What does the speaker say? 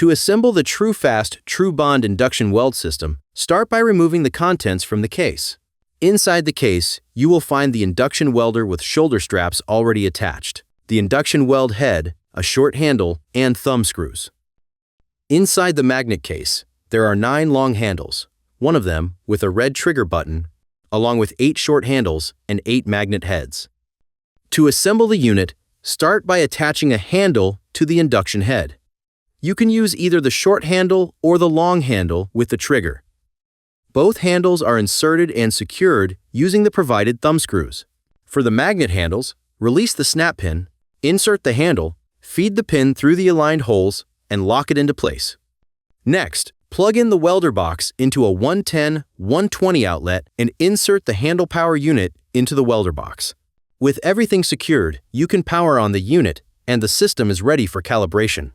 To assemble the TRUFAST TruBond Induction Weld System, start by removing the contents from the case. Inside the case, you will find the induction welder with shoulder straps already attached, the induction weld head, a short handle, and thumb screws. Inside the magnet case, there are 9 long handles, one of them with a red trigger button, along with 8 short handles and 8 magnet heads. To assemble the unit, start by attaching a handle to the induction head. You can use either the short handle or the long handle with the trigger. Both handles are inserted and secured using the provided thumb screws. For the magnet handles, release the snap pin, insert the handle, feed the pin through the aligned holes, and lock it into place. Next, plug in the welder box into a 110/120 outlet and insert the handle power unit into the welder box. With everything secured, you can power on the unit and the system is ready for calibration.